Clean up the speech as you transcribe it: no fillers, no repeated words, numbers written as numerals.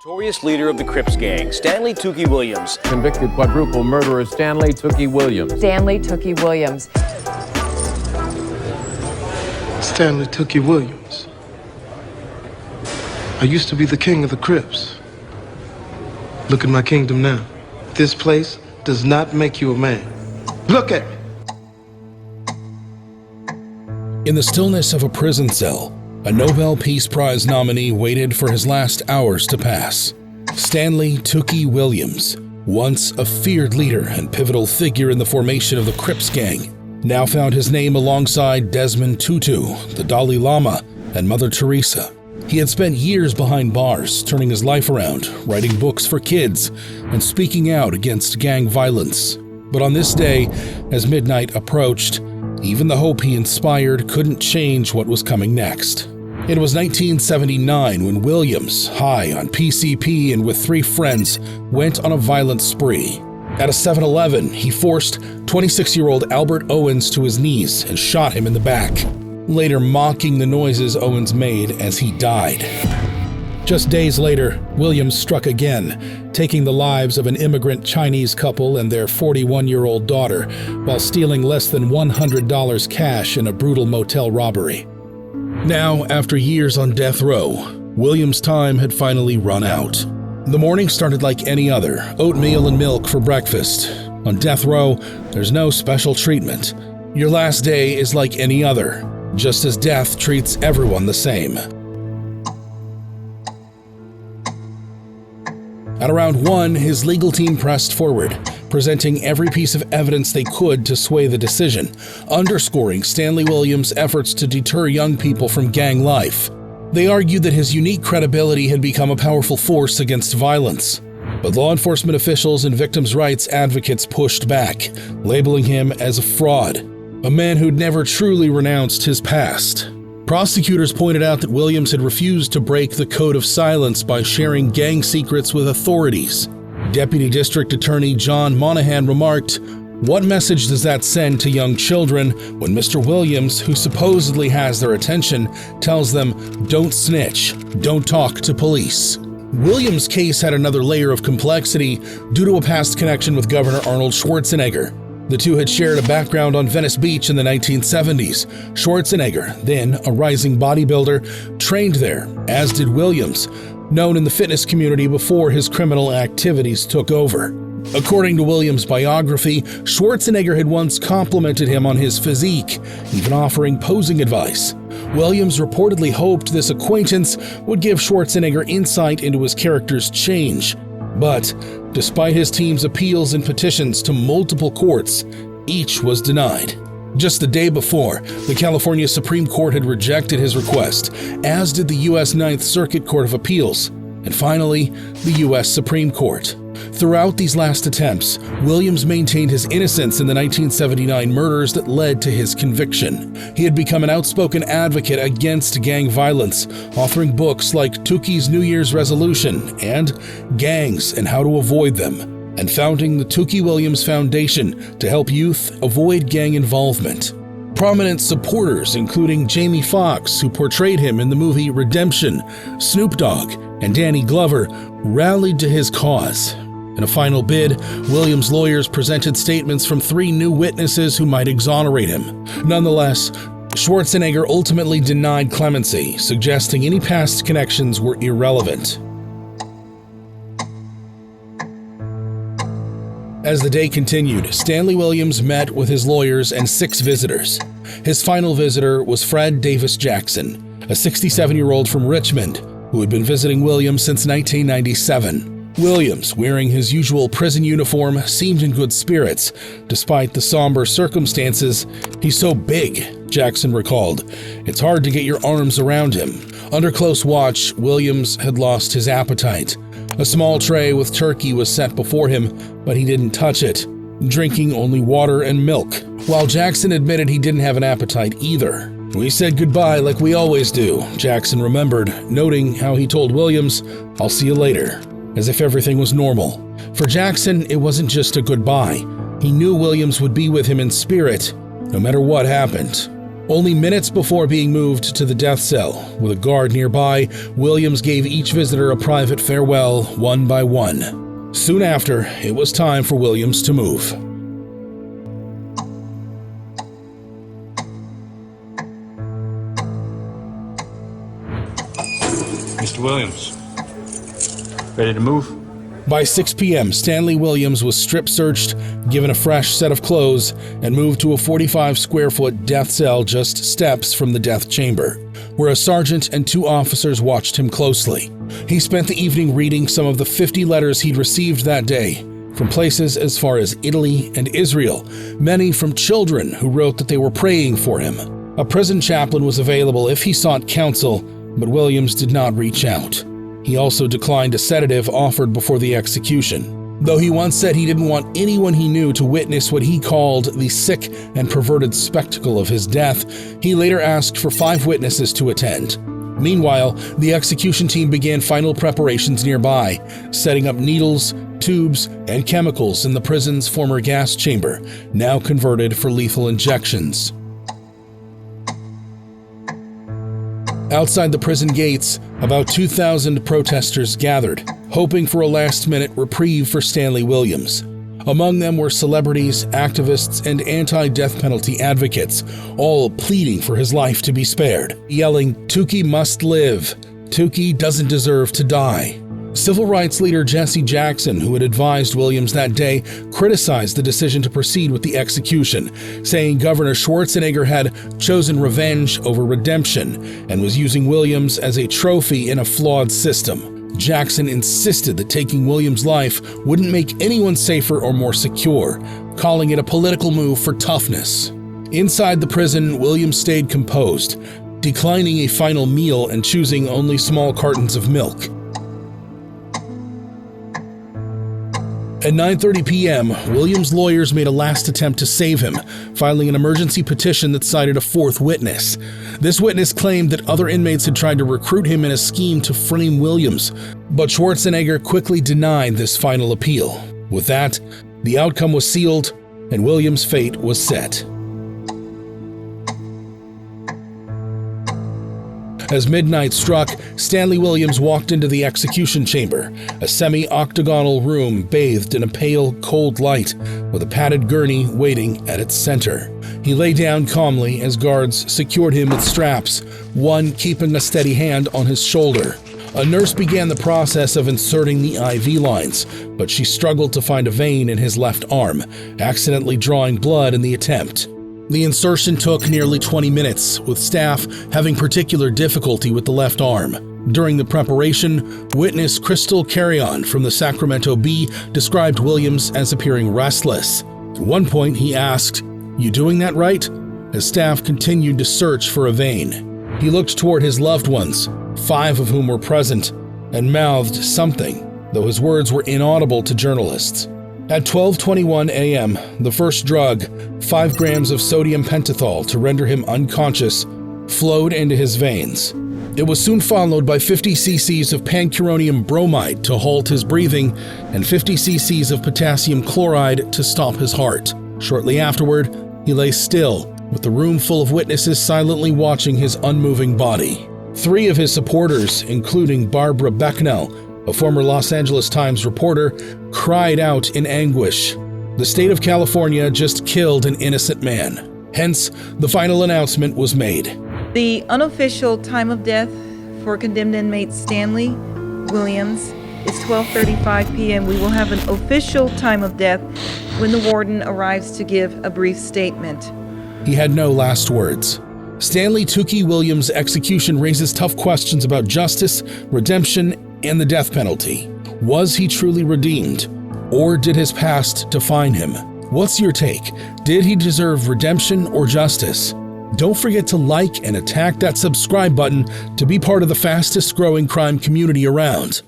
Notorious leader of the Crips gang, Stanley Tookie Williams. Convicted quadruple murderer Stanley Tookie Williams. Stanley Tookie Williams. Stanley Tookie Williams. I used to be the king of the Crips. Look at my kingdom now. This place does not make you a man. Look at me. In the stillness of a prison cell, a Nobel Peace Prize nominee waited for his last hours to pass. Stanley Tookie Williams, once a feared leader and pivotal figure in the formation of the Crips gang, now found his name alongside Desmond Tutu, the Dalai Lama, and Mother Teresa. He had spent years behind bars, turning his life around, writing books for kids, and speaking out against gang violence. But on this day, as midnight approached, even the hope he inspired couldn't change what was coming next. It was 1979 when Williams, high on PCP and with 3 friends, went on a violent spree. At a 7-Eleven, he forced 26-year-old Albert Owens to his knees and shot him in the back, later mocking the noises Owens made as he died. Just days later, Williams struck again, taking the lives of an immigrant Chinese couple and their 41-year-old daughter while stealing less than $100 cash in a brutal motel robbery. Now, after years on death row, Williams' time had finally run out. The morning started like any other, oatmeal and milk for breakfast. On death row, there's no special treatment. Your last day is like any other, just as death treats everyone the same. At around 1, his legal team pressed forward, presenting every piece of evidence they could to sway the decision, underscoring Stanley Williams' efforts to deter young people from gang life. They argued that his unique credibility had become a powerful force against violence. But law enforcement officials and victims' rights advocates pushed back, labeling him as a fraud, a man who'd never truly renounced his past. Prosecutors pointed out that Williams had refused to break the code of silence by sharing gang secrets with authorities. Deputy District Attorney John Monahan remarked, "What message does that send to young children when Mr. Williams, who supposedly has their attention, tells them, 'Don't snitch, don't talk to police'?" Williams' case had another layer of complexity due to a past connection with Governor Arnold Schwarzenegger. The two had shared a background on Venice Beach in the 1970s. Schwarzenegger, then a rising bodybuilder, trained there, as did Williams, known in the fitness community before his criminal activities took over. According to Williams' biography, Schwarzenegger had once complimented him on his physique, even offering posing advice. Williams reportedly hoped this acquaintance would give Schwarzenegger insight into his character's change. But despite his team's appeals and petitions to multiple courts, each was denied. Just the day before, the California Supreme Court had rejected his request, as did the U.S. Ninth Circuit Court of Appeals, and finally, the U.S. Supreme Court. Throughout these last attempts, Williams maintained his innocence in the 1979 murders that led to his conviction. He had become an outspoken advocate against gang violence, authoring books like Tookie's New Year's Resolution and Gangs and How to Avoid Them, and founding the Tookie Williams Foundation to help youth avoid gang involvement. Prominent supporters, including Jamie Foxx, who portrayed him in the movie Redemption, Snoop Dogg, and Danny Glover, rallied to his cause. In a final bid, Williams' lawyers presented statements from 3 new witnesses who might exonerate him. Nonetheless, Schwarzenegger ultimately denied clemency, suggesting any past connections were irrelevant. As the day continued, Stanley Williams met with his lawyers and 6 visitors. His final visitor was Fred Davis Jackson, a 67-year-old from Richmond, who had been visiting Williams since 1997. Williams, wearing his usual prison uniform, seemed in good spirits, despite the somber circumstances. "He's so big," Jackson recalled. "It's hard to get your arms around him." Under close watch, Williams had lost his appetite. A small tray with turkey was set before him, but he didn't touch it, drinking only water and milk, while Jackson admitted he didn't have an appetite either. "We said goodbye like we always do," Jackson remembered, noting how he told Williams, "I'll see you later," as if everything was normal. For Jackson, it wasn't just a goodbye. He knew Williams would be with him in spirit, no matter what happened. Only minutes before being moved to the death cell, with a guard nearby, Williams gave each visitor a private farewell, one by one. Soon after, it was time for Williams to move. Mr. Williams, ready to move? By 6 p.m., Stanley Williams was strip-searched, given a fresh set of clothes, and moved to a 45-square-foot death cell just steps from the death chamber, where a sergeant and 2 officers watched him closely. He spent the evening reading some of the 50 letters he'd received that day, from places as far as Italy and Israel, many from children who wrote that they were praying for him. A prison chaplain was available if he sought counsel, but Williams did not reach out. He also declined a sedative offered before the execution, though he once said he didn't want anyone he knew to witness what he called the sick and perverted spectacle of his death. He later asked for 5 witnesses to attend. Meanwhile, the execution team began final preparations nearby, setting up needles, tubes, and chemicals in the prison's former gas chamber, now converted for lethal injections. Outside the prison gates, about 2,000 protesters gathered, hoping for a last-minute reprieve for Stanley Williams. Among them were celebrities, activists, and anti-death penalty advocates, all pleading for his life to be spared, yelling, "Tookie must live. Tookie doesn't deserve to die." Civil rights leader Jesse Jackson, who had advised Williams that day, criticized the decision to proceed with the execution, saying Governor Schwarzenegger had chosen revenge over redemption and was using Williams as a trophy in a flawed system. Jackson insisted that taking Williams' life wouldn't make anyone safer or more secure, calling it a political move for toughness. Inside the prison, Williams stayed composed, declining a final meal and choosing only small cartons of milk. At 9:30 p.m., Williams' lawyers made a last attempt to save him, filing an emergency petition that cited a 4th witness. This witness claimed that other inmates had tried to recruit him in a scheme to frame Williams, but Schwarzenegger quickly denied this final appeal. With that, the outcome was sealed, and Williams' fate was set. As midnight struck, Stanley Williams walked into the execution chamber, a semi-octagonal room bathed in a pale, cold light, with a padded gurney waiting at its center. He lay down calmly as guards secured him with straps, one keeping a steady hand on his shoulder. A nurse began the process of inserting the IV lines, but she struggled to find a vein in his left arm, accidentally drawing blood in the attempt. The insertion took nearly 20 minutes, with staff having particular difficulty with the left arm. During the preparation, witness Crystal Carrion from the Sacramento Bee described Williams as appearing restless. At one point, he asked, "You doing that right?" as staff continued to search for a vein. He looked toward his loved ones, 5 of whom were present, and mouthed something, though his words were inaudible to journalists. At 12:21 a.m., the first drug, 5 grams of sodium pentothal to render him unconscious, flowed into his veins. It was soon followed by 50 cc's of pancuronium bromide to halt his breathing and 50 cc's of potassium chloride to stop his heart. Shortly afterward, he lay still, with the room full of witnesses silently watching his unmoving body. 3 of his supporters, including Barbara Becknell, a former Los Angeles Times reporter, cried out in anguish. The state of California just killed an innocent man. Hence, the final announcement was made. The unofficial time of death for condemned inmate Stanley Williams is 12:35 p.m. We will have an official time of death when the warden arrives to give a brief statement. He had no last words. Stanley Tookie Williams' execution raises tough questions about justice, redemption, and the death penalty. Was he truly redeemed, or did his past define him? What's your take? Did he deserve redemption or justice? Don't forget to like and attack that subscribe button to be part of the fastest growing crime community around.